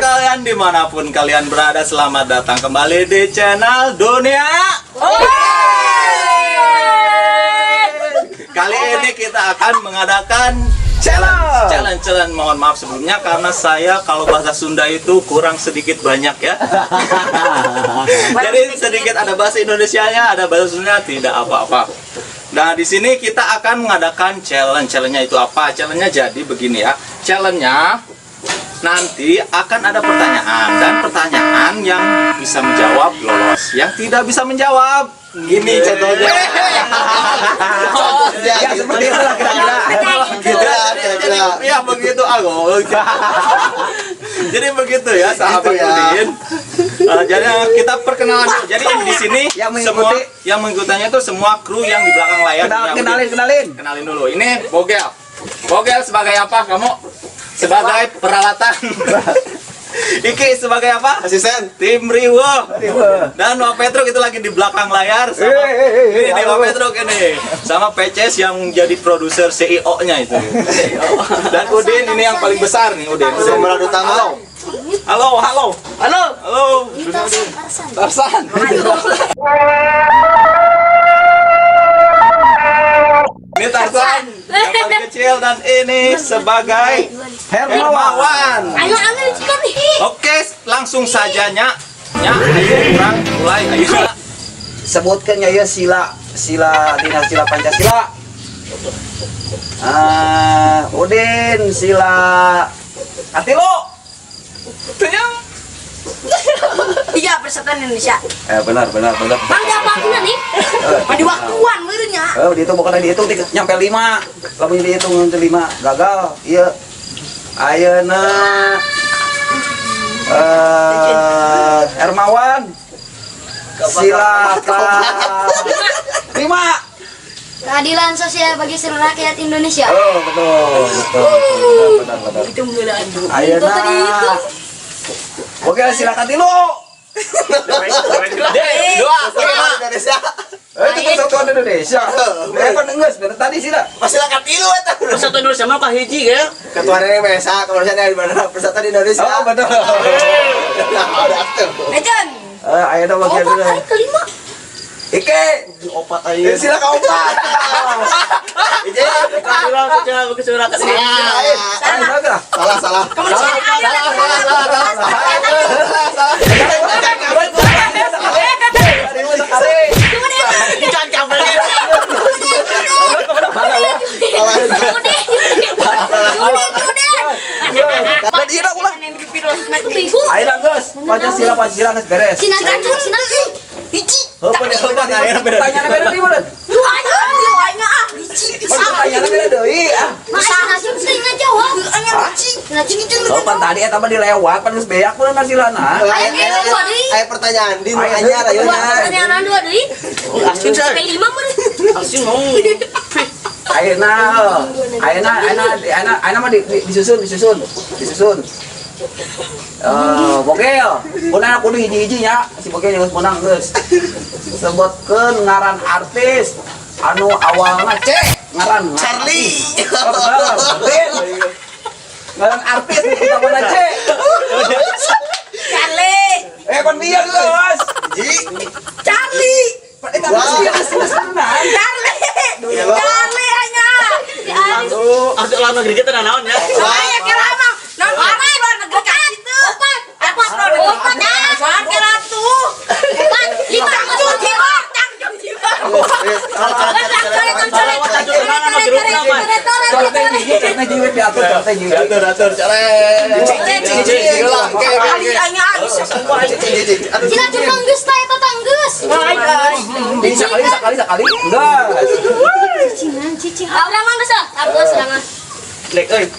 sekalian dimanapun kalian berada, selamat datang kembali di channel Dunia. Kali ini kita akan mengadakan challenge. Mohon maaf sebelumnya karena saya kalau bahasa Sunda itu kurang sedikit banyak ya. Jadi sedikit ada bahasa Indonesianya, ada bahasa Sunda, tidak apa-apa. Nah, di sini kita akan mengadakan challenge. Challenge-nya itu apa? Challenge-nya jadi begini ya. Challenge-nya nanti akan ada pertanyaan, dan pertanyaan yang bisa menjawab lolos, yang tidak bisa menjawab gini contohnya. Ya seperti itu lah kira-kira. Ya begitu aku. Jadi begitu ya sahabat Udin. Jadi kita perkenalan dulu. Jadi di sini semua yang mengikutinya itu semua kru yang di belakang layar. Kenalin dulu. Ini Bogel. Bogel sebagai apa kamu? Sebagai peralatan. Iki sebagai apa? Asisten tim Riwo. Dan Wak Petruk itu lagi di belakang layar sama ini Wak Petruk ini sama PCS yang jadi produser CEO-nya itu. Dan Udin ini yang paling besar nih, Udin. Pemeran utama. Halo. Tarsan. Ini Tarsan yang paling kecil, dan ini sebagai Hermawan. Oke, langsung saja Nyak. Kurang mulai ayo. Sebutkan ya sila Pancasila. Udin sila Atilo. Tanya. Iya, Persatuan Indonesia. Benar. Bangga banget nih. Di waktuan merenya. Dihitung bukan dihitung nyampe 5. Lamun dihitung nyampe 5 gagal. Iya. Ayeuna Hermawan silakan 5. Keadilan sosial bagi seluruh rakyat Indonesia. Betul. Benar. Itu mulaan. Ayeuna oke, silakan tilu. Dua. Indonesia. Itu Persatuan Indonesia. Kan enggak sebenarnya tadi sih lah. Silakan tilu eta. Persatuan Indonesia mah Pak Hiji ya. Ketua dari Mesa, kemudian di mana Persatuan Indonesia. Oh, betul. Ada tuh. Mejan. Ayeuna bagian dulu. Kelima. Ike, Opat aja. silakan opat. Ije. Keadilan sosial bagi seluruh rakyat Indonesia. Salah. Ayeuna geus, Pancasila geus beres. Sinan. Hiji. Pertanyaan beda di mana? Doanya hiji. Pertanyaan beda deui. Masih sering ngejawab. Oh, pan tadi eta mah dilewat, pan geus beak pun nasilana. Ayo pertanyaan di anyar ayeuna. Pertanyaan dua deui. Sampai 5 mun. Asin mau. Ayeuna mah disusun. Bogel, punana kudu hiji-hiji nya. Si Bogel geus punang geus. Sebutkeun ngaran artis anu awalna C, ngaran Charlie. Ngaran artis kita mana C? Charlie. Pan biar geus. Charlie. Eta pasti senang. Charlie hanya. Arti luar negeri kita naon ya. Saya kira mah non luar negeri kan itu. Opat soal kira tuh. 5 juta. Sekali. Enggak. Lek euy.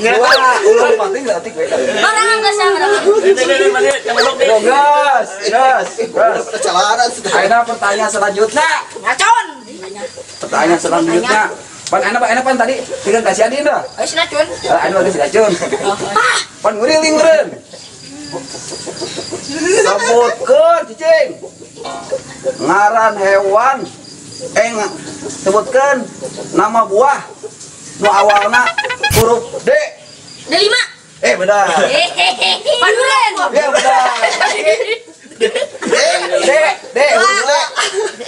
Ulah penting enggak atik bae. Gas. Perjalanan sudah. Ayeuna pertanyaan selanjutnya. Ngacon. Pertanyaan selanjutnya. Pan pan tadi tinggal kasih adin dah. Ayo sinacun. Anu geus racun. Pan ngeuring meureun. Sebutkeun cicing. Ngaran hewan. Sebutkeun nama buah nu awalna huruf D. D5. Benar. Duren. Ya benar. Dek.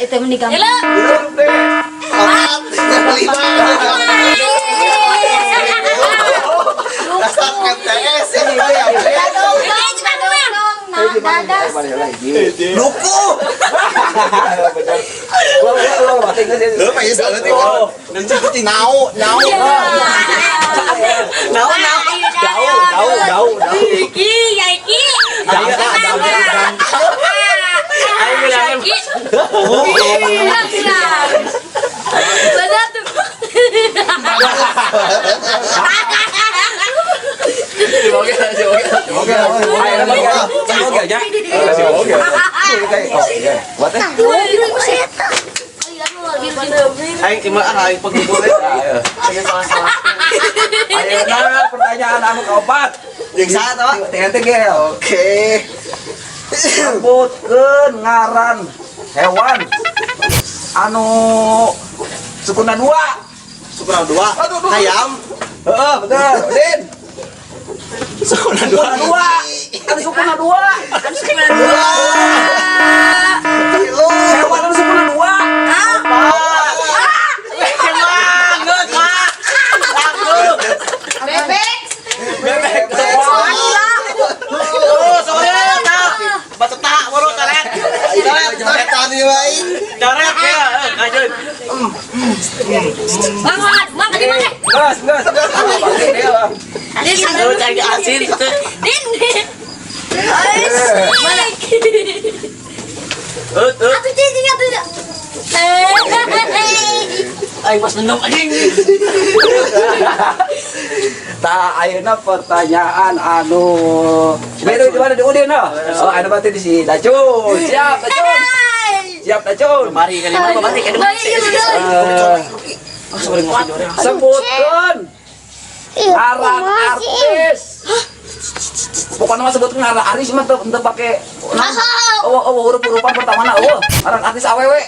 Itu menikah. Belum, Dek. Dasar MTS ini ya. Luku. Lo mati nggak sih? Lu pengen salah tinggal. Nanti pasti nau. Iki, ya iki. Ayo bilangin. Benar tuh. Oke, aja. Buat Ayo gimana? Ayo pegubur. Ayo, pertanyaan anu keempat. Yang satu. Gel. Oke. Sebutkeun ngaran hewan anu sukuna dua. Sukuna dua. Ayam. Heeh, betul. Din. Sukuna Sukuna dua. Kan sukuna dua. Hewan anu sukuna dua. Bebek. Bebek. Bata baru tarik. Jangan tani wae. Tarik ya. Lanjut. Mang, tadi mana? Gas. Lu cari asin itu. Din. Mana? Atuh cing atuh. Ayo mas minum anjing. Tak ayeuna pertanyaan anu Beru di mana di Udin oh. Oh, ada berarti di si Dacun. Siap Dacun. Mari kali mana mari kali. Sebutkan ngaran artis. Pokoknya mah sebutkan ngaran artis mah teu pakai huruf-hurufan pertama na ngaran artis awewe.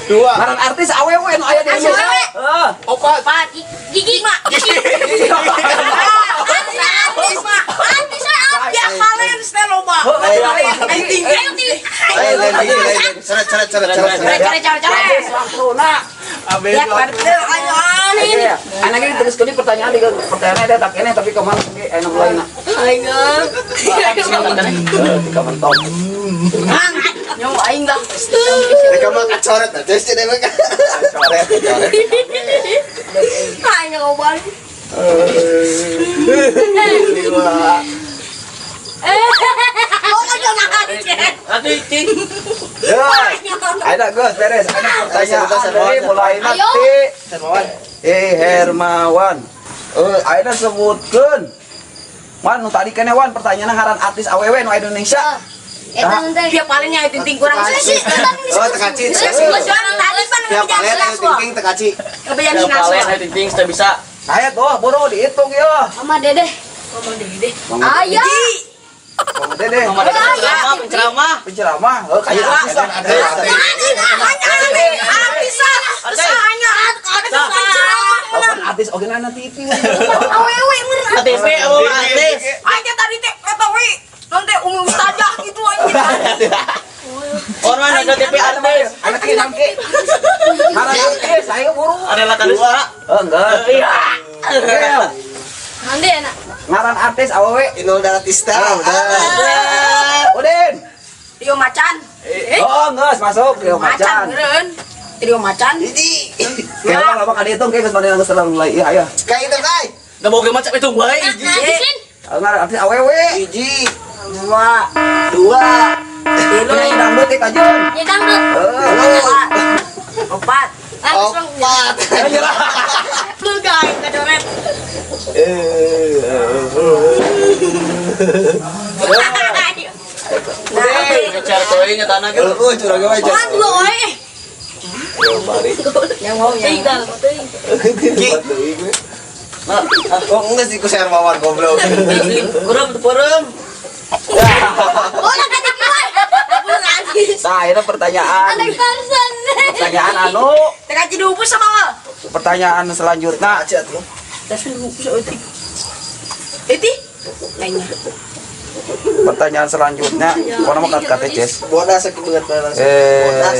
Ngaran artis awewe nu aya di Indonesia. Heeh. Opat. Gigi mak. Artis ya kalian steloba. Cara. Ya partner ayo. Anak ini terus kali pertanyaan ada tak ini tapi kemana enak lain. Ayo. Kapan top. Nyawa aing dah. Mereka mah coret aja sih deh mereka. Coret. Ayo ngobrol. Aduh cing. Ya. Ada Gus beres. Ada pertanyaan dari mulai nanti. Hermawan. Aina sebutkeun. Wan nu tadi kana wan pertanyaan ngaran artis awewe nu Indonesia. Dia palingnya tinting kurang sih. Oh, tekaci. Orang tadi pan Tiap kali ada thinking tekaci. kebayang Yang ngaso. paling ayo tinting sudah bisa. Aya tuh boro dihitung ya. Mama Dede. Ayo. Mama Dede. Mama ada penceramah. Penceramah. Kayak artis lah. Kapan artis oge na TV. Awewe meureun. KTP artis. Aja tadi teh kata we. Nanti umi ustazah gitu aja. Orang ada KTP artis. Anak ini nangke. Ngaran artis saya buru. Ada latar dua. Enggak. Iya. Nanti enak. Ngaran artis awewe. Inul Daratista. Udin. Trio macan. Oh, enggak masuk Trio Macan. Meureun. Trio macan. Hiji. Kayaknya lama kali itu kayak mana yang serang mulai. Iya, ayo. Kayak itu kai. Udah mau macam itu baik. Habisin. Ngaran artis awewe. Hiji. Dua. Dua. Penyanyi dangdut ya Kajun. Ya dangdut. Empat. Opat. Lu guys, kecoret. Cara toinya tanah gitu. Curang gue aja. Kan dua we. Yang mau yang. Ki. Kok enggak sih ku share mawar goblok. Kurang kurang. Oh, nak kata keluar. Belum habis. Nah, itu pertanyaan. Anak Tarzan. Pertanyaan anu, Teka cidupus sama lo. pertanyaan selanjutnya. Aja tuh. Tapi dupus itu. Iti. kayaknya. Pertanyaan selanjutnya, kau nama kata Ces. Bodas aku banget langsung. Bodas.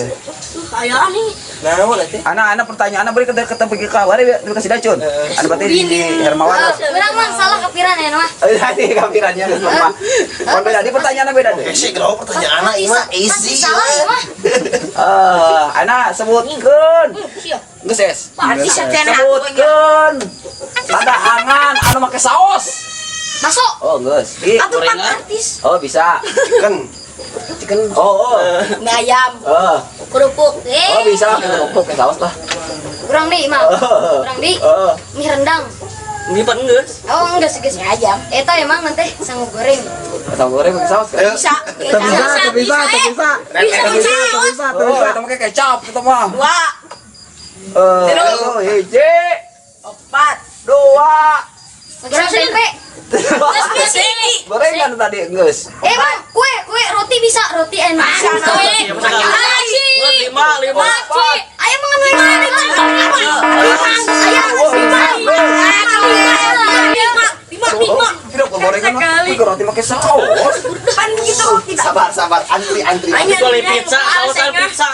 Kayak nih. Nah, mau nanti. Anak pertanyaan beri kata pergi kabar ya dikasih dacun. Ada berarti di Hermawan. Orang salah kepikiran ya, mah. Tadi kampirannya semua. Kon beda di pertanyaan beda deh. Sih, kalau pertanyaan anak ima easy. Salah ya, mah. Anak sebutkeun. Geus es. Sebutkeun. Tanda angan anu make saos. Masuk. Oh, geus. Atau pak artis. Oh, bisa. Chicken. Oh. Mie ayam. Kerupuk. Oh, bisa kerupuk ke saos lah. Kurang di, mah. Kurang di. Mie rendang. Ngipat geus. Oh, enggak sih ayam. Eta emang nanti sanggup goreng. Tahu goreng pakai saus kan? Bisa. Bisa. Oh, itu pakai kecap itu mah. Dua. Hiji, Empat. dua. Goreng tempe. Gorengan tadi geus. Bang, kue roti bisa, roti enak. Lima. Ayo mengambil lima. Tidak gorengan mah. Roti pakai saus. Depan gitu roti. Sabar, antri. Kecuali pizza, sausan pizza.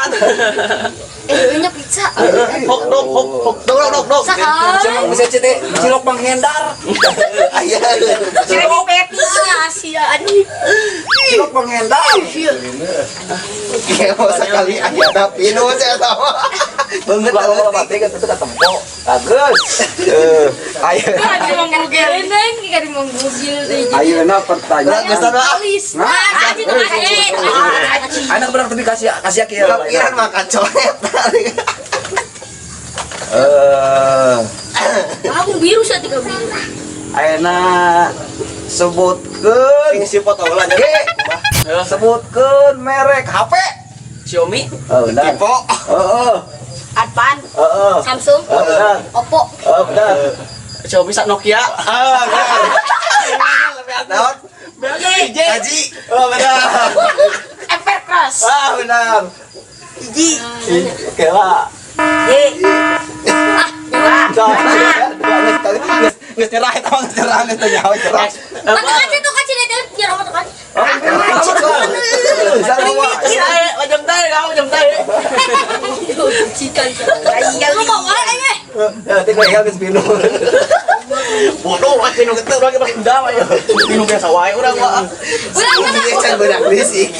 Ini pizza. Hok dog. Siapa bisa cetek cilok Bang Hendar. Ayah. Cilok pizza Asia ani. Cilok Bang Hendar. Kayak mau sekali ayah tapi nu saya tahu. Banget kalau mati kan itu ketempok. Bagus. Ayo. Ayo na pertanyaan. Anak benar tapi kasih kieu. Pikiran makan coret. Aku biru sih tiga biru. Ayeuna sebutkeun Ini si foto ulah sebutkeun merek HP. Xiaomi. Oh, benar. Tipo. Advan, Heeh. Samsung, Benar. Oppo. Benar. Xiaomi sak Nokia. Naon? Haji. Oh, benar. Evercross. Benar. Iji. Oke lah. Geus nyerah eta mah nyerah geus nyawa cerah. Kacil itu biar apa tuh kan? Macam tadi kamu macam tadi. Lu mau aja. Nanti gue geus minum. Bodoh, masih minum ketuk lagi pakai endam aja. Minum biasa wae urang mah. Ini can bedak di sini.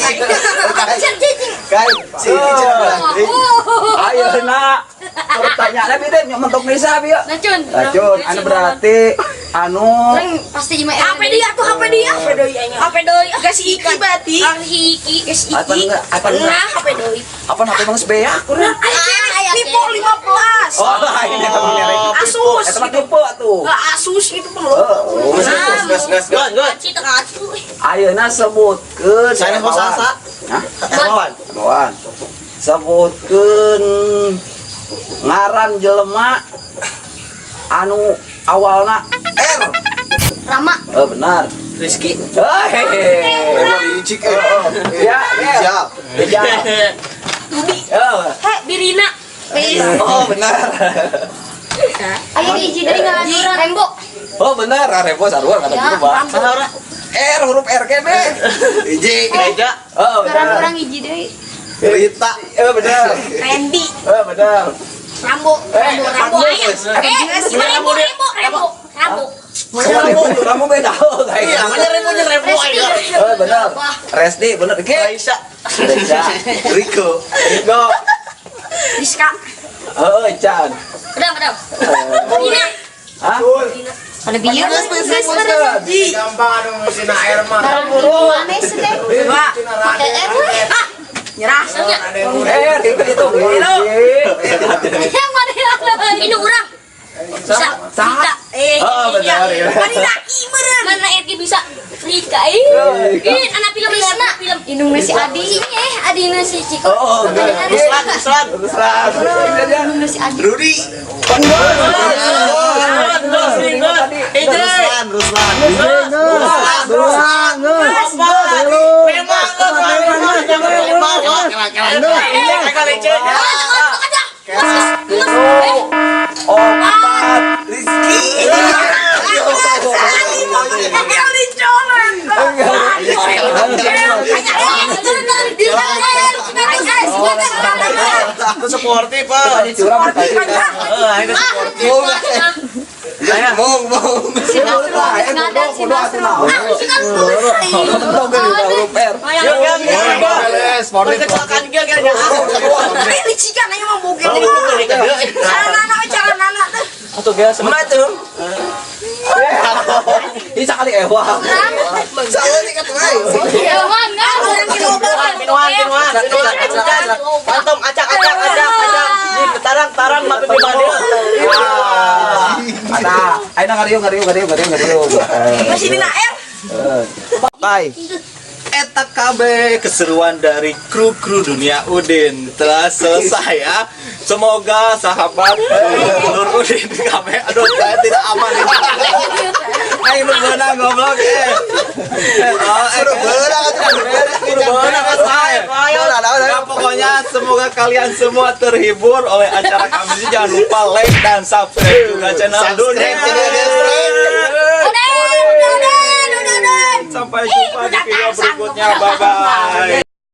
Kan sini can bedak. Ayo nak. Pertanyaannya beda mentok Nisa bieu. Nacun. Racun, anu berarti anu Orang pasti cuma HP dia tuh HP dia. HP doi. Kasih iki berarti. Kasih iki, kasih apa iki. enggak? Apa enggak? Nah, HP doi. Apa HP Bang Sebeak kurang? Vivo 15. Oh, ini teman merek. Asus. Eta mah tipe atuh. Asus itu perlu. Gas. Cita kacu. Ayeuna sebutkeun Saya mau salsa. Hah? Kawan. Kawan. Sebutkeun ngaran jelema anu awalna R. Rama. Oh, benar. Rizky. Licik Ya, Siap. ya. Birina. Oh, benar. Ayo hiji dari ngaran Rembo. Oh, benar. Rebo sarua kata Ya, gitu, Bang. Rambo. R huruf R kene. Iji. Gereja. Oh, benar. Orang hiji deui. Rita. Oh, benar. Randy. Oh, benar. Rambo. Rambo ayo. Rambo. Kamu beda. Iya, mana Remo aja. Oh, benar. Resti, benar. Oke. Raisa. Rico. Go. Diska. Oh, Chan. Udah. Birina. Hah? Ada biar. Gampang anu mesin air mah. Aneh sih deh. Pakai nyerah. Itu. Yang mana ini orang. Bisa. Sah. Oh, benar ya. Mana Eki bisa Rika ini anak film Indonesia Adina si Ciko. Oh, Ruslan. Indonesia si Adi. Rudy. Opat. Rizky. sportif, Pak. Tadi curang tadi. Ini sportif. Mong. Sportif. Kecelakaan juga kayaknya. Ini cikan aja mau bugil. Jangan anak. Atau guys, Mana tuh? Ini sekali ewa. Sama ni kat mai. Minuan. Antum acak. Ini tarang mapi pribadi. Ada. Ayo ngariung. Masih di air. Bye. Eta KB keseruan dari kru dunia Udin telah selesai ya. Semoga sahabat Nur Udin KB, aduh saya tidak aman ini. Ayo lu berenang goblok Suruh berenang ke saya. Ya, pokoknya semoga kalian semua terhibur oleh acara kami ini. Jangan lupa like dan subscribe juga channel Dunia. Sampai jumpa di video berikutnya. Bye bye.